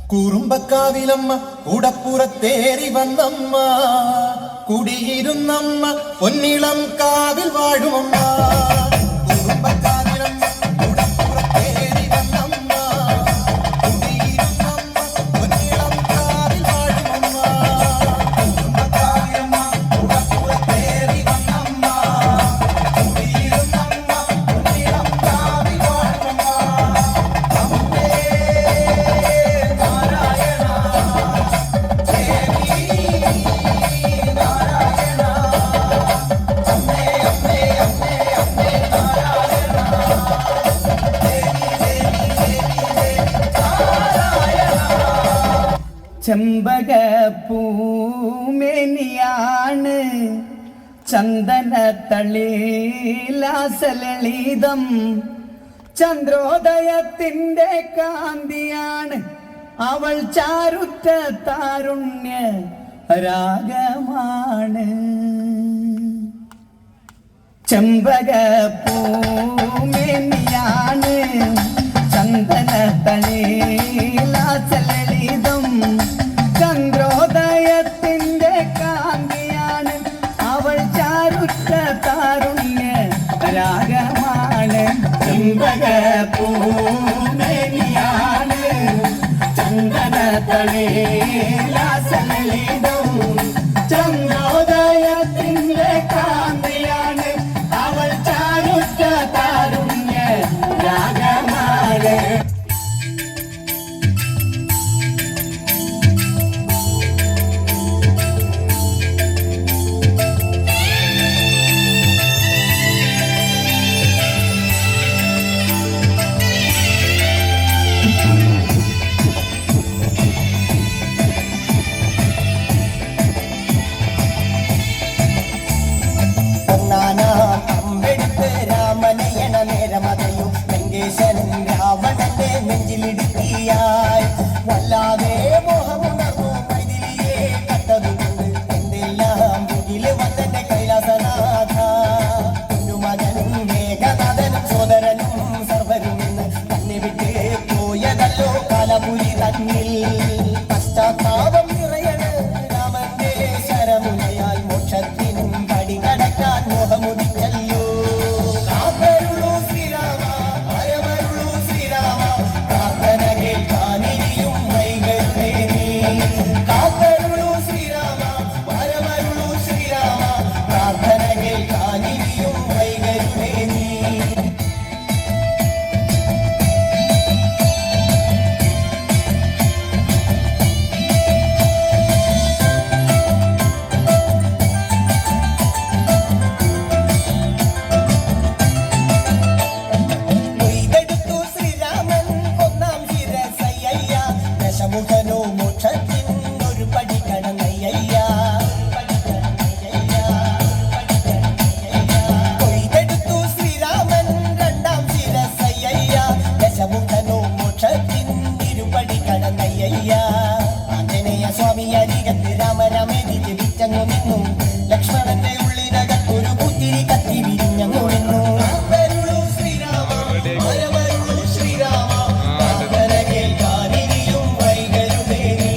കുറുമ്പക്കാവിലമ്മ കൂടപ്പുറത്തേറി വന്നമ്മ കുടിയിരുന്നമ്മ പൊന്നിളം കാവിൽ വാഴുമമ്മ ചെമ്പകപ്പൂമേനിയാണ് ചന്ദന തളിലാസലളിതം ചന്ദ്രോദയത്തിന്റെ കാന്തിയാണ് അവൾ ചാരുറ്റ താരുണ്യ രാഗമാണ് ചെമ്പകപ്പൂമേനിയാണ് ചന്ദന തളിലാസലളിതം ചന്ദ്രോദയത്തിന്റെ കാന്തിയാണ് അവൾ ചാരുറ്റ താരുണ്യ രാഗമാണ് ചെമ്പകപ്പൂമേനിയാണ് ചന്ദന തളിലാസലളിതം ചന്ദ്രോദയത്തിന്റെ കാന്തിയാണ് അവൾ ചാരുറ്റ താരുണ്യ രാഗമാണ് പുരി തന്നിൽ പശ്ചാത്താപം നിറയണ് രാമന്റെ ശരമുനയാൽ മോക്ഷത്തിനും പടി കടക്കാൻ മോഹമുദിച്ചല്ലോ. കാത്തരുളൂ ശ്രീരാമ ഭയമരുളൂ ശ്രീരാമ പ്രാർത്ഥന കേൾക്കാനിരിയും വൈകരുതേ നീ. കാത്തരുളൂ ശ്രീരാമ ഭയമരുളൂ ശ്രീരാമ പ്രാർത്ഥന കേൾക്കാനിരിയും വൈകരുതേ നീ. കൊയ്തെടുത്തു ശ്രീരാമൻ ഒന്നാം ശിരസയ്യ ദശമുഖനോ മോക്ഷത്തിൻ ഒരു പടി കടന്നയ്യ. കൊയ്തെടുത്തു ശ്രീരാമൻ രണ്ടാം ശിരസയ്യ ദശമുഖനോ മോക്ഷത്തിൻ ഇരുപടി കടന്നയ്യ. ആഞ്ജനേയ സ്വാമി അരികത്ത് രാമരാമേതി ജപിച്ചങ്ങു നിന്നു. ലക്ഷ്മണന്റെ ഉള്ളിനകത്തൊരു പുത്തിരി കത്തി വിരിഞ്ഞങ്ങു നിന്നു. കാത്തരുളൂ ശ്രീരാമ ഭയമരുളൂ ശ്രീരാമ പ്രാർത്ഥന കേൾക്കാനിരിയും വൈകരുതേ നീ.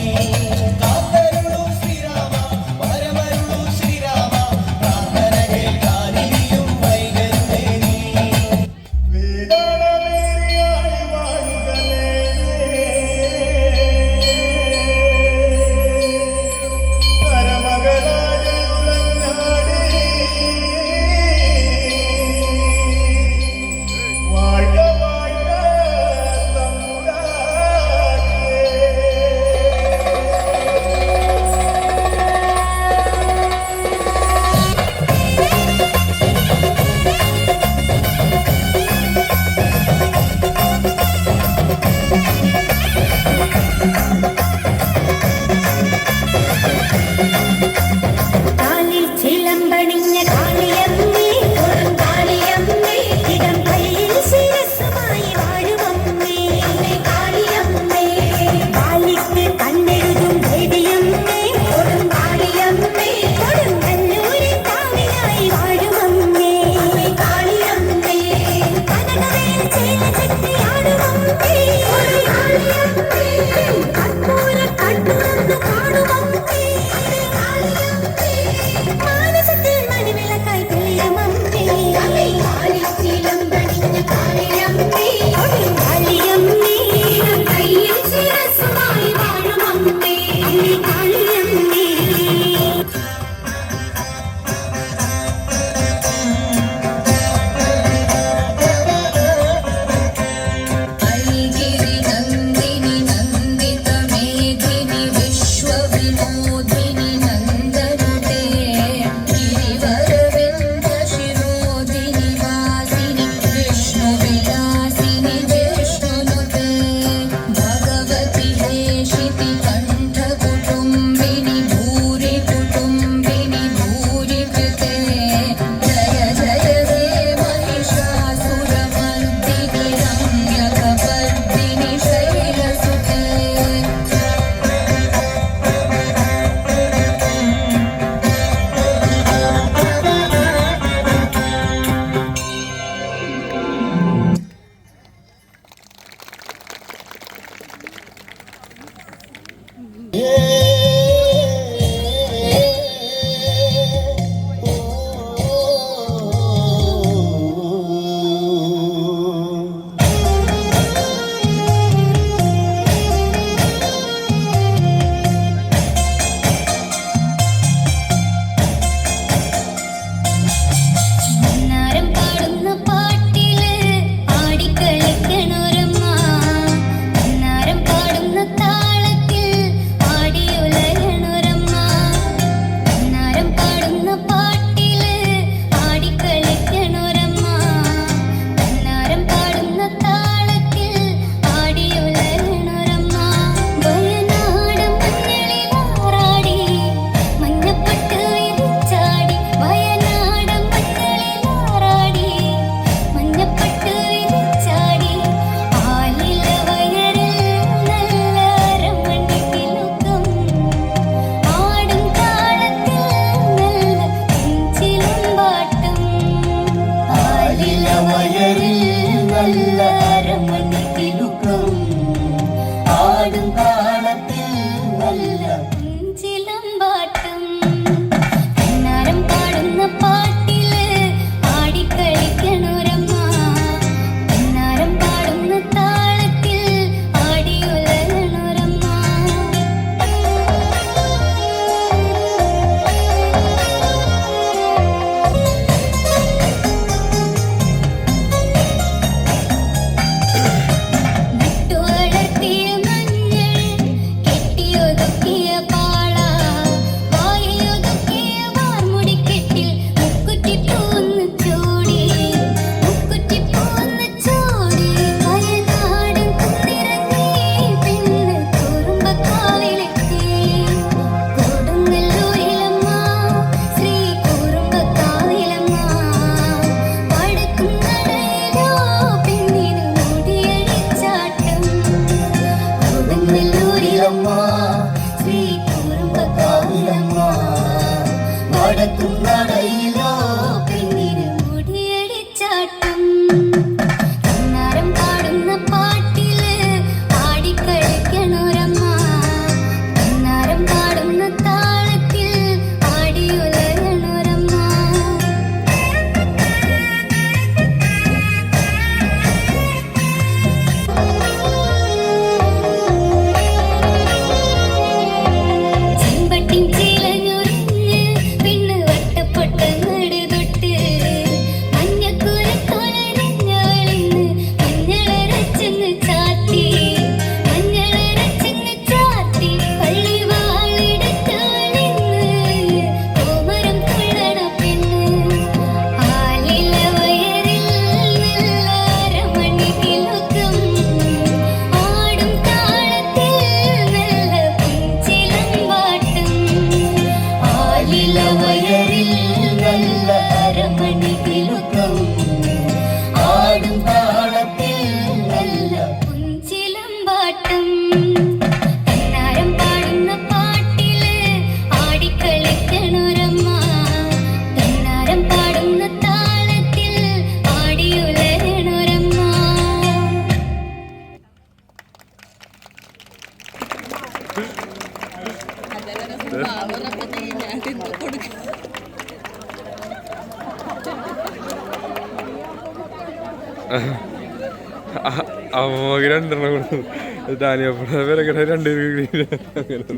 കാത്തരുളൂ ശ്രീരാമ ഭയമരുളൂ ശ്രീരാമ പ്രാർത്ഥന കേൾക്കാനിരിയും വൈകരുതേ നീ. കാലിൽ ചിലമ്പണിഞ്ഞ കാളിയമ്മേ കാളിയമ്മേ ഇടം കയ്യിൽ ശിരസ്സുമായി വാഴുമമ്മേ കാളിയമ്മേ കാലിക്ക് കണ്ണെഴുതും ദേവിയമ്മേ കാളിയമ്മേ കൊടുങ്ങല്ലൂരിൽ കാവിലായി വാഴുമമ്മേ കാളിയമ്മേ കനകവേൽ ചേല ചെട്ടിയാടുമമ്മേ കാളിയമ്മേ കർപ്പൂര കണ്ണുവന്ന് കാണുമമ്മേ മാനസത്തിൽ മണിവിളക്കായി തെളിയുമമ്മേ കാലിച്ചിലമ്പണിഞ്ഞ കാളിയമ്മേ കാളിയമ്മേ കയ്യിൽ ശിരസ്സുമായി വാഴുമമ്മേ കാളിയമ്മേ. ഐഗിരി നന്ദിനി നന്ദിത മേദിനി വിശ്വവിനോദിനി നന്ദനുതേ ഗിരിവരവിന്ദ ശിരോദിനി വാസിനി വിഷ്ണുവിലാസിനി വിഷ്ണുനുതേ ഭഗവതി ഹേഷിതി കണ്ഠ കുടുംബിനി ഭൂരി കുടുംബിനി ഭൂരി കൃതേ ജയ ജയ ഹേ महिषासुरमर्दिनि रम्यकपर्दिनि शैलसुते മന്നാരം പാടുന്ന പാട്ടില് ആടിക്കളിക്കണൊരമ്മ മന്നാരം പാടുന്ന താളത്തിൽ ആടിയ ആടും താളത്തിൽ നല്ല ചിലമ്പാട്ടം കണ്ണാരം പാടുന്ന പാട്ടില് ആടിക്കളിക്കണൊരമ്മ കണ്ണാരം പാടുന്ന താളത്തിൽ ആടിയുലരണൊരമ്മ നട്ടുവളർത്തിയ മഞ്ഞൾ കെട്ടിയൊതുക്കിയ പാള വായയൊതുക്കിയ വാർമുടിക്കെട്ടിൽ മുക്കുറ്റിപ്പൂന്ന് ചൂടി വയനാടൻ കുന്നിറങ്ങി പെണ്ണ് കുറുമ്പക്കാവിലെത്തി കൊടുങ്ങല്ലൂരിലമ്മ ശ്രീ കുറുമ്പക്കാവിലമ്മ വടക്കും നടയിലോ പെണ്ണിന് മുടിയഴിച്ചാട്ടം കൊടുങ്ങല്ലൂരിലമ്മ ശ്രീ കുറുമ്പക്കാവിലമ്മ വടക്കും നടയിലോ പെണ്ണിന് മുടിയടിച്ചാട്ടം കണ്ണാരം പാടുന്ന പാട്ടില് ആടിക്കളിക്കണൊരമ്മ കണ്ണാരം പാടുന്ന താളത്തിൽ ആടിയുലരണൊരമ്മ ചെമ്പട്ടിൻ ചിലഞ്ഞുറിഞ്ഞ് പിന്ന് വട്ടപ്പൊട്ട നടുതൊട്ട് മഞ്ഞക്കുലക്കൊലരിഞ്ഞവളിന്ന് മഞ്ഞളരച്ചെന്ന് ചാത്തി പള്ളിവാളെടുത്തവളിന്ന് കോമരം തുള്ളണ പെണ്ണ് ആലില വയറിൽ നല്ല അരമണികിലുക്കം ആടും താളത്തിൽ നല്ല പുഞ്ചിലമ്പാട്ടം ആലില വയറിൽ നല്ല അരമണികിലുക്കം ആടും താളത്തിൽ നല്ല പുഞ്ചിലമ്പാട്ടം കണ്ണാരം പാടുന്ന പാട്ടില് ആടിക്കളിക്കണൊരമ്മ കണ്ണാരം പാടുന്ന താളത്തിൽ ആടിയുലരണൊരമ്മ അമ്മക്ക് രണ്ടെണ്ണം കൊടുത്തു. ധാന്യപ്പഴ വിലക്കട 2 അങ്ങനെ